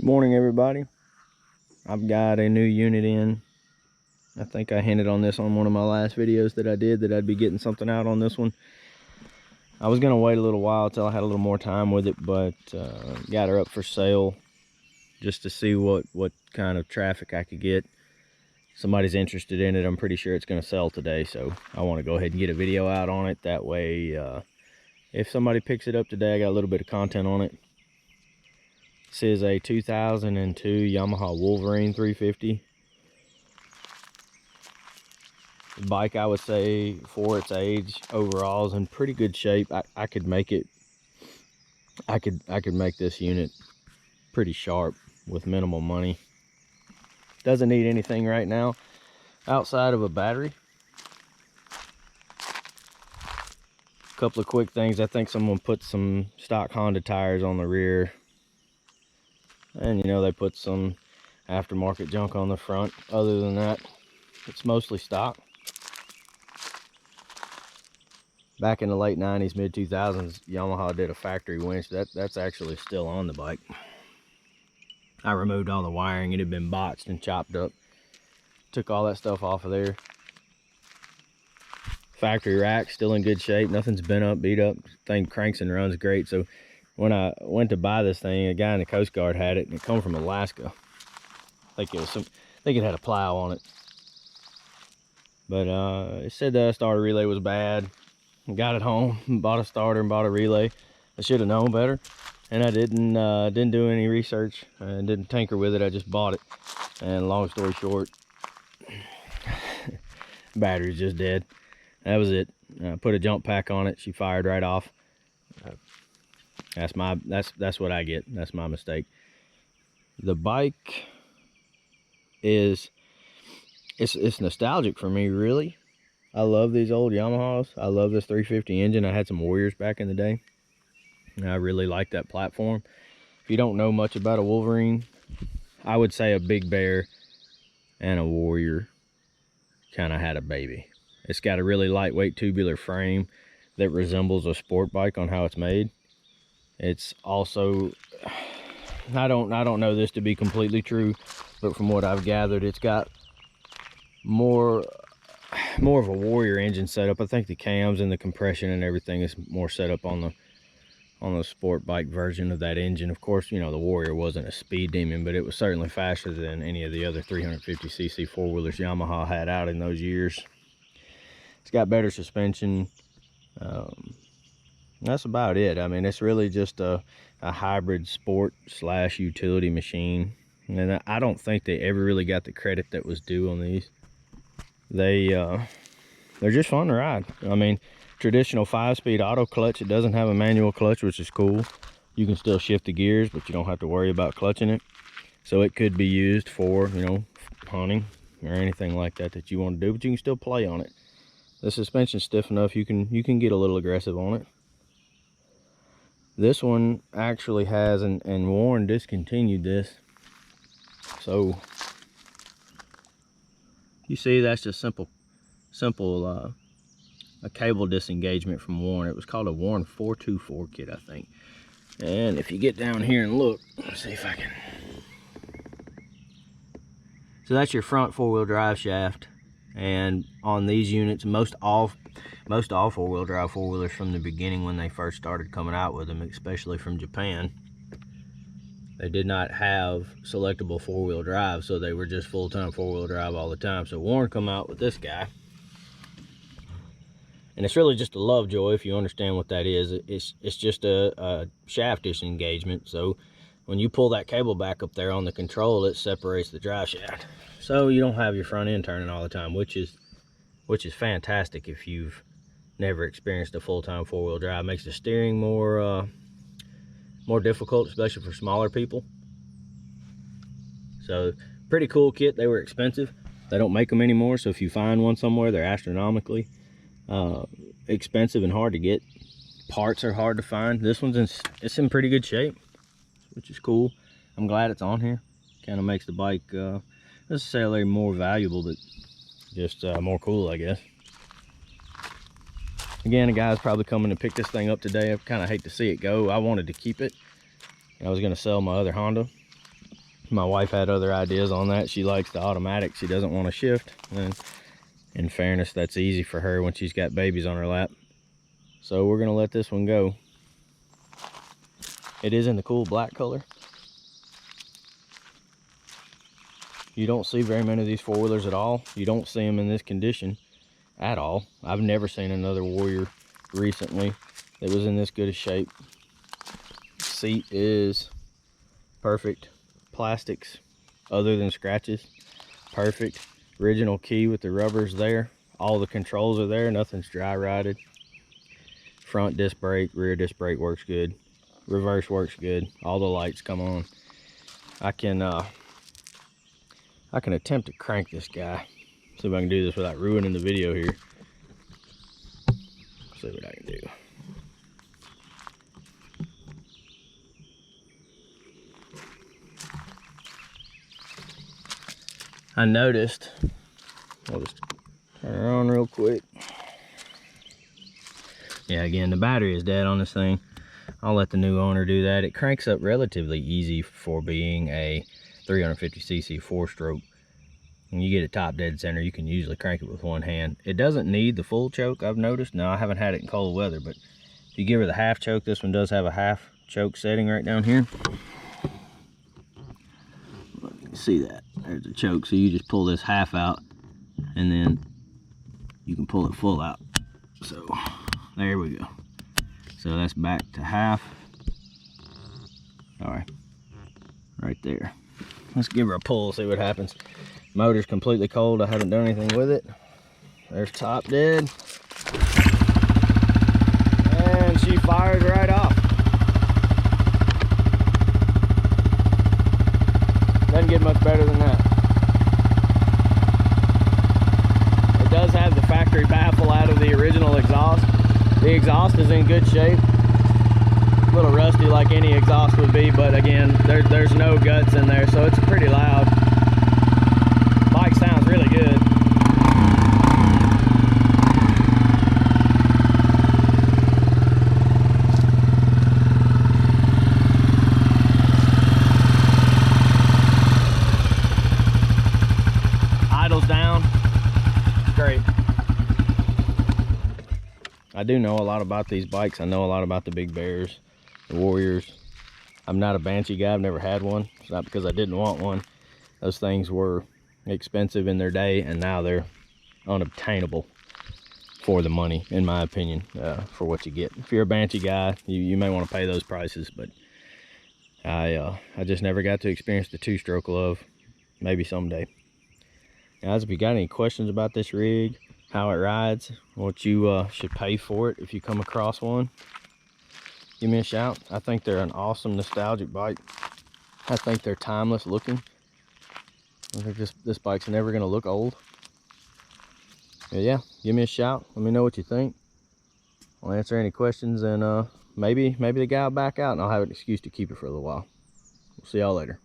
Good morning, everybody. I've got a new unit in. I think I hinted on this on one of my last videos that I did, that I'd be getting something out on this one. I was gonna wait a little while till I had a little more time with it, but got her up for sale just to see what kind of traffic I could get. Somebody's interested in it. I'm pretty sure it's gonna sell today, so I want to go ahead and get a video out on it. That way, if somebody picks it up today, I got a little bit of content on it. This is a 2002 Yamaha Wolverine 350. The bike, I would say, for its age, overall is in pretty good shape. I could make it. I could make this unit pretty sharp with minimal money. Doesn't need anything right now outside of a battery. A couple of quick things. I think someone put some stock Honda tires on the rear. And you know, they put some aftermarket junk on the front. Other than that, it's mostly stock. Back in the late 90s, mid 2000s, Yamaha did a factory winch. That's actually still on the bike. I removed all the wiring. It had been botched and chopped up. Took all that stuff off of there. Factory rack still in good shape. Nothing's bent up, beat up. Thing cranks and runs great. So when I went to buy this thing, a guy in the Coast Guard had it, and it come from Alaska. I think it had a plow on it. But it said the starter relay was bad. Got it home, bought a starter and bought a relay. I should have known better, and I didn't do any research and didn't tinker with it. I just bought it, and long story short, battery's just dead. That was it. Put a jump pack on it. She fired right off. That's what I get. That's my mistake. The bike is it's nostalgic for me, really. I love these old Yamahas. I love this 350 engine. I had some Warriors back in the day, and I really like that platform. If you don't know much about a Wolverine, I would say a Big Bear and a Warrior kind of had a baby. It's got a really lightweight tubular frame that resembles a sport bike on how it's made. It's also, I don't know this to be completely true, but from what I've gathered, it's got more of a Warrior engine setup. I think the cams and the compression and everything is more set up on the sport bike version of that engine. Of course, you know, the Warrior wasn't a speed demon, but it was certainly faster than any of the other 350cc four-wheelers Yamaha had out in those years. It's got better suspension. That's about it. I mean, it's really just a hybrid sport / utility machine, and I don't think they ever really got the credit that was due on these. They're just fun to ride. I mean, traditional 5-speed auto clutch. It doesn't have a manual clutch, which is cool. You can still shift the gears, but you don't have to worry about clutching it. So it could be used for, you know, hunting or anything like that you want to do, but you can still play on it. The suspension's stiff enough you can get a little aggressive on it. This one actually has, and Warren discontinued this. So you see, that's just simple a cable disengagement from Warren. It was called a Warren 424 kit, I think. And if you get down here and look, let's see if I can. So that's your front four-wheel drive shaft. And on these units, most all four-wheel drive four-wheelers from the beginning, when they first started coming out with them, especially from Japan, they did not have selectable four-wheel drive, so they were just full-time four-wheel drive all the time. So Warren come out with this guy, and it's really just a Lovejoy, if you understand what that is. It's just a shaft disengagement. So when you pull that cable back up there on the control, it separates the drive shaft, so you don't have your front end turning all the time, which is fantastic if you've never experienced a full-time four-wheel drive. It makes the steering more difficult, especially for smaller people. So pretty cool kit. They were expensive. They don't make them anymore, so if you find one somewhere, they're astronomically expensive and hard to get. Parts are hard to find. This one's it's in pretty good shape, which is cool. I'm glad it's on here. Kind of makes the bike necessarily more valuable, but just more cool, I guess. Again, a guy's probably coming to pick this thing up today. I kind of hate to see it go. I wanted to keep it. I was going to sell my other Honda, My wife had other ideas on that. She likes the automatic. She doesn't want to shift. And in fairness, that's easy for her when she's got babies on her lap. So we're gonna let this one go. It is in the cool black color. You don't see very many of these four-wheelers at all. You don't see them in this condition at all. I've never seen another Warrior recently that was in this good a shape. Seat is perfect. Plastics other than scratches, perfect. Original key with the rubbers there. All the controls are there. Nothing's dry rotted. Front disc brake, rear disc brake works good. Reverse works good. All the lights come on. I can attempt to crank this guy. See if I can do this without ruining the video here. See what I can do. I noticed, I'll just turn her on real quick. Yeah, again, the battery is dead on this thing. I'll let the new owner do that. It cranks up relatively easy for being a 350cc four-stroke. When you get it top dead center, you can usually crank it with one hand. It doesn't need the full choke, I've noticed. Now, I haven't had it in cold weather, but if you give her the half choke, this one does have a half choke setting right down here. You can see that. There's the choke. So you just pull this half out, and then you can pull it full out. So there we go. So that's back to half. All right, right there. Let's give her a pull, see what happens. Motor's completely cold. I haven't done anything with it. There's top dead. And she fires right off. Doesn't get much better than that. It does have the factory baffle out of the original exhaust. The exhaust is in good shape. A little rusty like any exhaust would be, but again, there's no guts in there, so it's pretty loud. Bike sounds really good. Idles down. Great. I do know a lot about these bikes. I know a lot about the Big Bears, the Warriors. I'm not a Banshee guy. I've never had one. It's not because I didn't want one. Those things were expensive in their day, and now they're unobtainable for the money, in my opinion, for what you get. If you're a Banshee guy, you may want to pay those prices, but I just never got to experience the two-stroke love. Maybe someday. Guys, if you got any questions about this rig, how it rides, what you should pay for it if you come across one, give me a shout. I think they're an awesome nostalgic bike. I think they're timeless looking. I think this bike's never gonna look old. But yeah, give me a shout. Let me know what you think. I'll answer any questions, and maybe the guy will back out and I'll have an excuse to keep it for a little while. We'll see y'all later.